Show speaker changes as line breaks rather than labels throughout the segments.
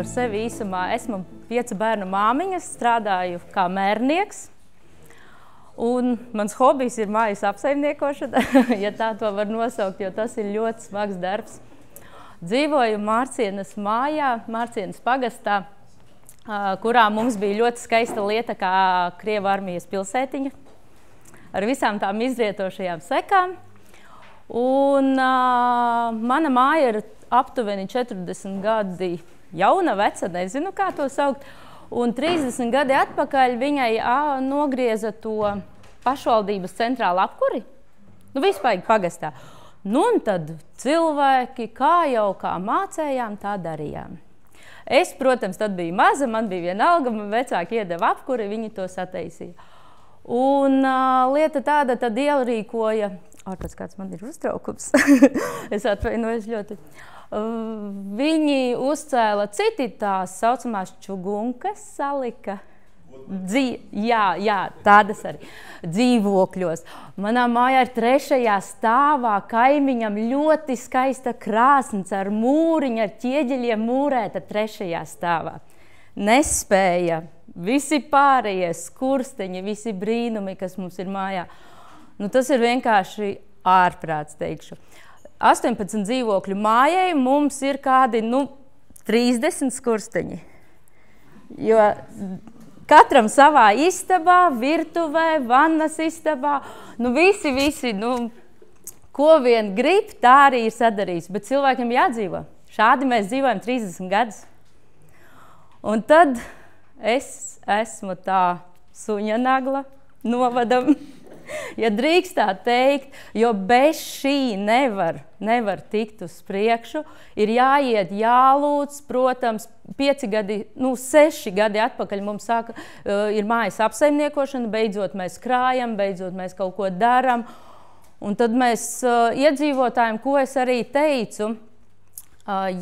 par sevi īsumā. Esmu 5 bērnu māmiņa, strādāju kā mērnieks. Un mans hobijs ir mājas apsaimniekošana, ja tā to var nosaukt, jo tas ir ļoti smags darbs. Dzīvoju Mārcienas mājā, Mārcienas pagastā, kurā mums bija ļoti skaista lieta kā Krievu armijas pilsētiņa, ar visām tām izrietošajām sekām. Un mana māja ir aptuveni 40 gadi jauna, veca, nezinu, kā to saukt. Un 30 gadi atpakaļ viņai nogrieza to pašvaldības centrālu apkuri. Nu, vispār pagastā. Nu, un tad cilvēki, kā mācējām, tā darījām. Es, protams, tad biju maza, man bija viena alga, man vecāki iedeva apkuri, viņi to sataisīja. Un lieta tāda, tad ielrīkoja, ārpēc kāds man ir uztraukums, es atvainojos ļoti. Viņi uzcēla citi tās saucamās čugunkas salika. Jā, tādas arī dzīvokļos. Manā mājā ir 3. stāvā kaimiņam ļoti skaista krāsns ar mūriņu, ar ķieģeļiem mūrēta 3. stāvā. Nespēja visi pārējie skursteņi, visi brīnumi, kas mums ir mājā. Nu, tas ir vienkārši ārprāts, teikšu. 18 dzīvokļu mājai mums ir kādi, 30 skursteņi. Jo katram savā istabā, virtuvē, vannas istabā, visi, ko vien grib, tā arī ir sadarījis. Bet cilvēkiem jādzīvo. Šādi mēs dzīvojam 30 gadus. Un tad es esmu tā suņa nagla novadam, ja drīkst tā teikt, jo bez šī nevar tikt uz priekšu. Ir jāiet, jālūdz, protams, 6 gadi atpakaļ mums ir mājas apsaimniekošana, beidzot mēs krājam, beidzot mēs kaut ko daram. Un tad mēs iedzīvotājiem, ko es arī teicu,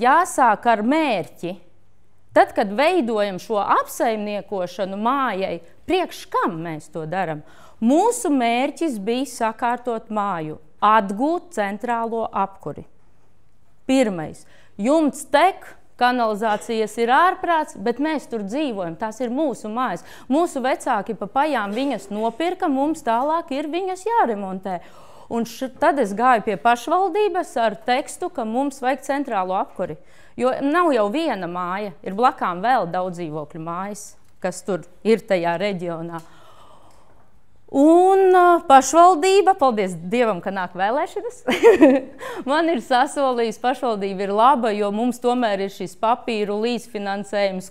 jāsāk ar mērķi. Tad, kad veidojam šo apsaimniekošanu mājai, priekš kam mēs to daram? Mūsu mērķis bija sakārtot māju, atgūt centrālo apkuri. Pirmais. Jumts tek, kanalizācijas ir ārprāts, bet mēs tur dzīvojam. Tās ir mūsu mājas. Mūsu vecāki pa pajām viņas nopirka, mums tālāk ir viņas jāremontē. Un tad es gāju pie pašvaldības ar tekstu, ka mums vajag centrālo apkuri. Jo nav jau viena māja, ir blakām vēl daudz dzīvokļu mājas, kas tur ir tajā reģionā. Un pašvaldība, paldies Dievam, ka nāk vēlēšanas, man ir sasolījis, pašvaldība ir laba, jo mums tomēr ir šis papīru līdzfinansējums,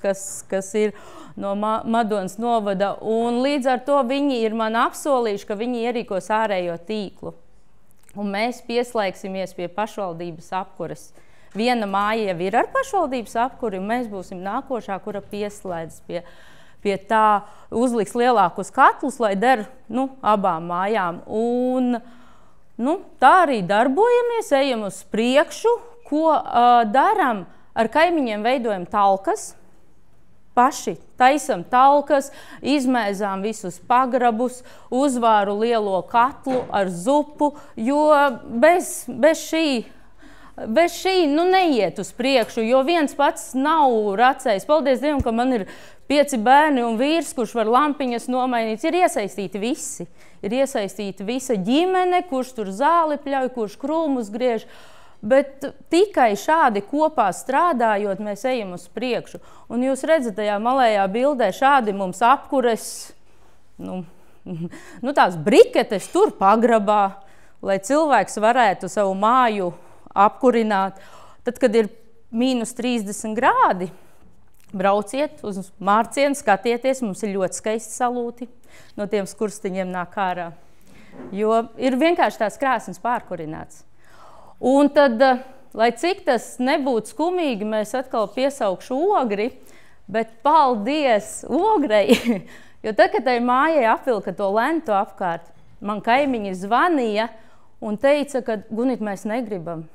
kas ir no Madonas novada. Un līdz ar to viņi ir man apsolījuši, ka viņi ierīkos ārējo tīklu. Un mēs pieslēgsimies pie pašvaldības apkuras. Viena māja jau ir ar pašvaldības apkuri, un mēs būsim nākošā, kura pieslēdzas pie tā, uzliks lielākus katlus, lai der abām mājām. Un tā arī darbojamies, ejam uz priekšu, ko daram. Ar kaimiņiem veidojam talkas, paši taisam talkas, izmēzām visus pagrabus, uzvāru lielo katlu ar zupu, jo bez šī neiet uz priekšu, jo viens pats nav racējis. Paldies Dievam, ka man ir 5 bērni un vīrs, kurš var lampiņas nomainīt. Ir iesaistīti visi. Ir iesaistīta visa ģimene, kurš tur zāli pļauj, kurš krūmus griež. Bet tikai šādi kopā strādājot, mēs ejam uz priekšu. Un jūs redzat tajā malējā bildē, šādi mums apkures, tās briketes tur pagrabā, lai cilvēks varētu savu māju apkurināt. Tad, kad ir -30 grādi, brauciet uz Mārcienu, skatieties, mums ir ļoti skaisti salūti, no tiem skurstiņiem nāk ārā. Jo ir vienkārši tās krāsnes pārkurināts. Un tad, lai cik tas nebūtu skumīgi, mēs atkal piesaukšu ogri, bet paldies ogrei, jo tad, kad tai mājai apvilka to lentu apkārt, man kaimiņi zvanīja un teica, ka Gunit, mēs negribam.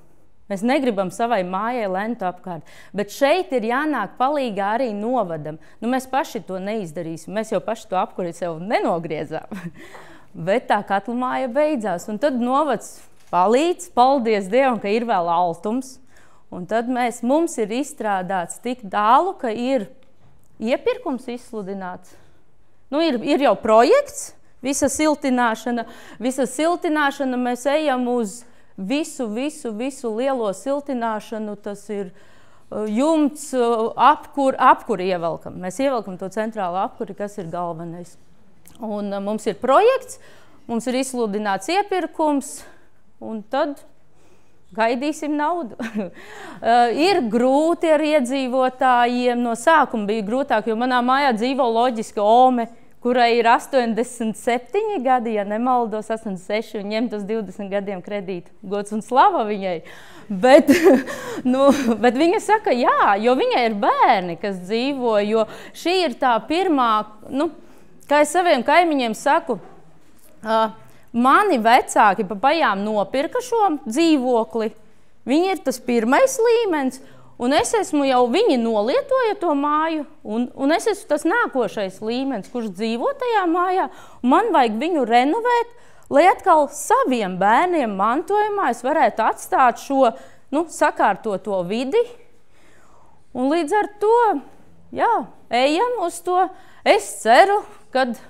Mēs negribam savai mājai lentu apkārt, bet šeit ir jānāk palīgā arī novadam. Mēs paši to neizdarīsim, mēs jau paši to apkuri sev nenogriezām. Bet tā katla māja beidzās, un tad novads palīdz, paldies Dievam, ka ir vēl altums, Un tad mums ir izstrādāts tik tālu, ka ir iepirkums izsludināts. Nu, ir jau projekts, visa siltināšana mēs ejam uz visu lielo siltināšanu, tas ir jumts, apkuri ievelkam. Mēs ievelkam to centrālo apkuri, kas ir galvenais. Un mums ir projekts, mums ir izsludināts iepirkums, un tad gaidīsim naudu. Ir grūti ar iedzīvotājiem. No sākuma bija grūtāk, jo manā mājā dzīvo loģiski Ome, kurai ir 87 gadi, ja nemaldos, 86, un ņemt uz 20 gadiem kredītu. Gods un slava viņai. Bet viņa saka, jā, jo viņai ir bērni, kas dzīvo, jo šī ir tā pirmā, kā es saviem kaimiņiem saku, mani vecāki pa pajām nopirka šo dzīvokli. Viņi ir tas pirmais līmenis, un es esmu jau, viņi nolietoja to māju, un es esmu tas nākošais līmenis, kurš dzīvo tajā mājā, un man vajag viņu renovēt, lai atkal saviem bērniem mantojumā es varētu atstāt šo, sakārtoto vidi. Un līdz ar to, jā, ejam uz to. Es ceru, kad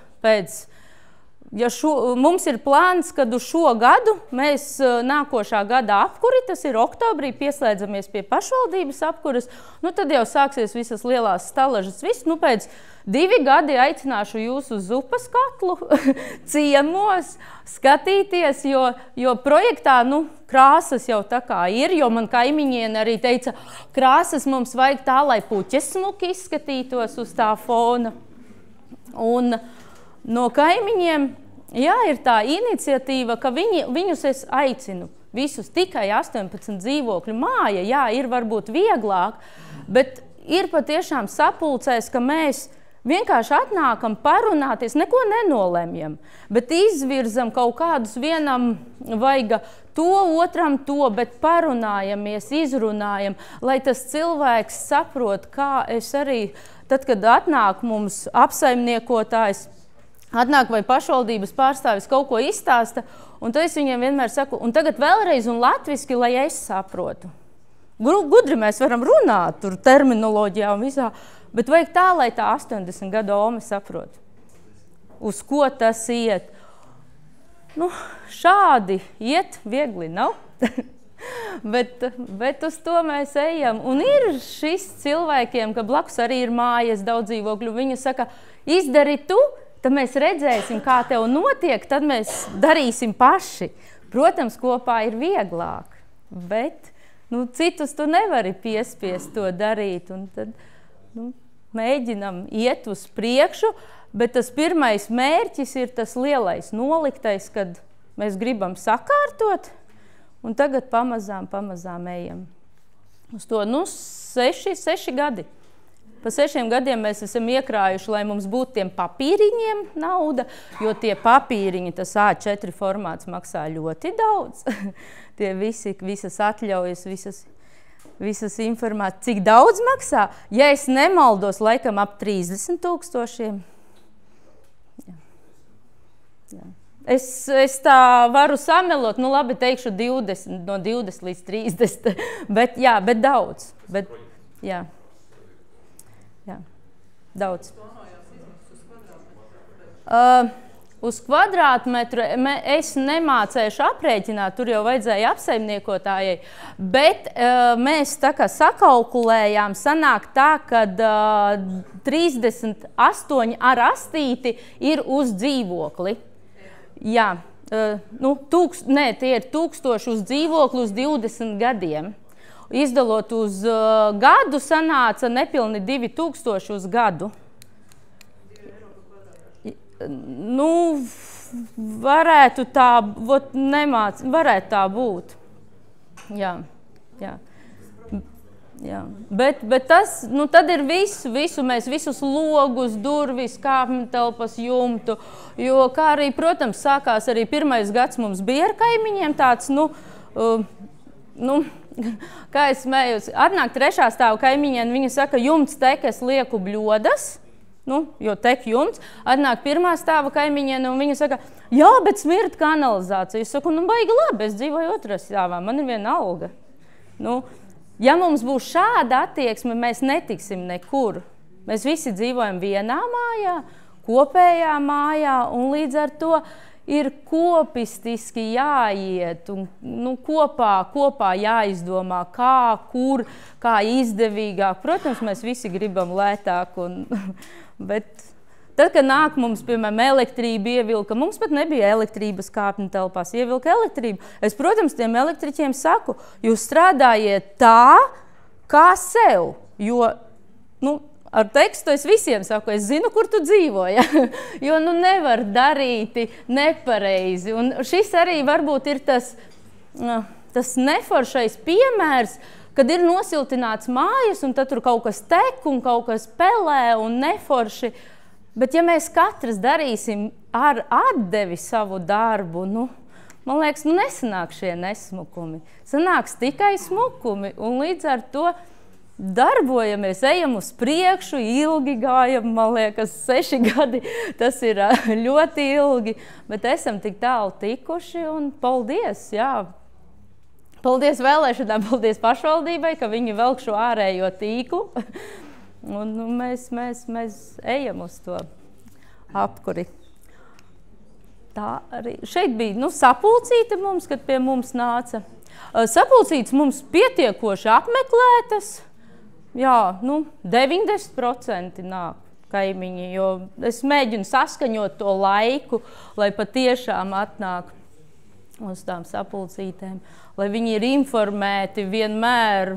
mums ir plāns, kad uz šo gadu mēs nākošā gada apkuri, tas ir oktobrī, pieslēdzamies pie pašvaldības apkuras, tad jau sāksies visas lielās stalažas. Pēc 2 gadi aicināšu jūs uz Zupas katlu ciemos skatīties, jo projektā krāsas jau tā kā ir, jo man kaimiņiene arī teica, krāsas mums vajag tā, lai puķes smuki izskatītos uz tā fona. Un no kaimiņiem, jā, ir tā iniciatīva, ka viņus es aicinu visus tikai 18 dzīvokļu māja. Jā, ir varbūt vieglāk, bet ir patiešām sapulcēs, ka mēs vienkārši atnākam parunāties, neko nenolemjam, bet izvirzam kaut kādus, vienam vajag to, otram to, bet parunājamies, izrunājam, lai tas cilvēks saprot, kā es arī, tad, kad atnāk mums apsaimniekotājs, atnāk vai pašvaldības pārstāvis kaut ko izstāsta, un tad es viņiem vienmēr saku, un tagad vēlreiz un latviski, lai es saprotu. Gudri mēs varam runāt, tur terminoloģijā un visā, bet vajag tā, lai tā 80 gadu Ome saprot, uz ko tas iet. Šādi iet viegli nav, bet uz to mēs ejam. Un ir šis cilvēkiem, ka blakus arī ir mājas daudz dzīvokļu, viņi saka, izdari tu, tad mēs redzēsim, kā tev notiek, tad mēs darīsim paši. Protams, kopā ir vieglāk, bet citus tu nevari piespiest to darīt. Un tad mēģinam iet uz priekšu, bet tas pirmais mērķis ir tas lielais noliktais, kad mēs gribam sakārtot, un tagad pamazām ejam. Uz to 6 gadi. Pa 6 gadiem mēs esam iekrājuši, lai mums būtu tiem papīriņiem nauda, jo tie papīriņi, tas A4 formāts maksā ļoti daudz. Tie visas atļaujas, visas informācijas. Cik daudz maksā? Ja es nemaldos, laikam ap 30 000. Jā. Es tā varu samelot, labi teikšu 20, no 20 līdz 30, bet daudz. Jā, daudz. Uz kvadrātmetru es nemācēšu aprēķināt, tur jau vajadzēja apsaimniekotājai, bet mēs tā kā sakalkulējām, sanāk tā, kad 38 ar astīti ir uz dzīvokli. Jā, tie ir 1000 uz dzīvokli uz 20 gadiem. Izdalot uz gadu sanāca nepilni 2000 uz gadu. Varētu tā būt. Jā. Bet tas, tad ir mēs visus logus, durvis, kāpņu telpas, jumtu, jo kā arī, protams, sākās arī pirmais gads mums bija ar kaimiņiem tāds, kā es smējos, atnāk 3. stāva kaimiņiem, viņa saka, jumts tek, es lieku bļodas, jo tek jumts, atnāk 1. stāva kaimiņiem, un viņa saka, jā, bet smirt kanalizācija. Es saku, baigi labi, es dzīvoju 2. stāvā, man ir viena alga. ja mums būs šāda attieksme, mēs netiksim nekur. Mēs visi dzīvojam vienā mājā, kopējā mājā, un līdz ar to ir kopistiski jāiet un kopā jāizdomā, kā, kur, kā izdevīgāk. Protams, mēs visi gribam lētāk, bet tad, kad nāk mums, piemēram, elektrība ievilka, mums pat nebija elektrības kāpņu telpās, ievilka elektrību. Es, protams, tiem elektriķiem saku, jūs strādājiet tā, kā sev, jo, ar tekstu es visiem saku, es zinu, kur tu dzīvo, ja? Jo nevar darīt nepareizi. Un šis arī varbūt ir tas neforšais piemērs, kad ir nosiltināts mājas, un tad tur kaut kas tek un kaut kas pelē un neforši. Bet ja mēs katrs darīsim ar atdevi savu darbu, man liekas, nesanāk šie nesmukumi. Sanāks tikai smukumi, un līdz ar to darbojamies, ejam uz priekšu, ilgi gājam, man liekas, 6 gadi, tas ir ļoti ilgi, bet esam tik tālu tikuši, un paldies, jā. Paldies vēlēšanām, paldies pašvaldībai, ka viņi velk šo ārējo tīklu, un mēs ejam uz to apkuri. Tā arī. Šeit bija sapulcīte mums, kad pie mums nāca. Sapulcītes mums pietiekoši apmeklētas. Jā, 90% nāk kaimiņi, jo es mēģinu saskaņot to laiku, lai patiešām atnāk uz tām sapulcītēm, lai viņi ir informēti vienmēr.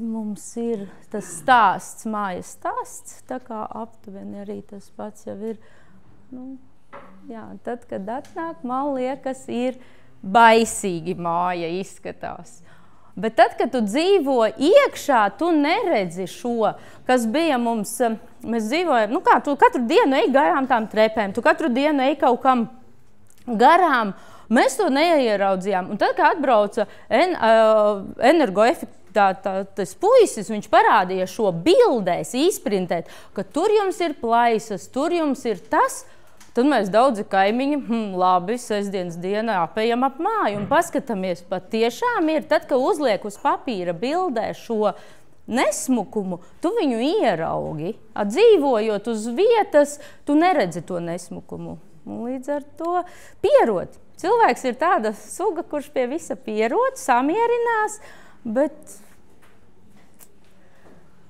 Mums ir tas stāsts, mājas stāsts, tā kā aptuveni arī tas pats jau ir. Jā, tad, kad atnāk, man liekas, ir baisīgi māja izskatās. Bet tad, kad tu dzīvo iekšā, tu neredzi šo, kas bija mums, mēs dzīvojam, tu katru dienu ej garām tām trepēm, tu katru dienu ej kaut kam garām, mēs to neieraudzījām. Un tad, kad atbrauca energoefektivitātes puisis, viņš parādīja šo bildēs, izprintēt, ka tur jums ir plaisas, tur jums ir tas. Tad mēs daudzi kaimiņi, labi, sestdienas dienā apējam ap māju un paskatāmies, pat tiešām ir, tad, kad uzliek uz papīra bildē šo nesmukumu, tu viņu ieraugi. Dzīvojot uz vietas, tu neredzi to nesmukumu. Un līdz ar to pierod. Cilvēks ir tāda suga, kurš pie visa pierod, samierinās, bet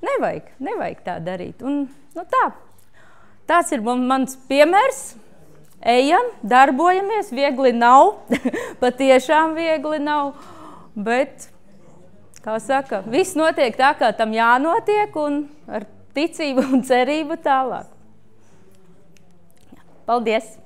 nevajag tā darīt. Un, tāds ir mans piemērs. Ejam, darbojamies, viegli nav, patiešām viegli nav, bet, kā saka, viss notiek tā, kā tam jānotiek, un ar ticību un cerību tālāk. Paldies!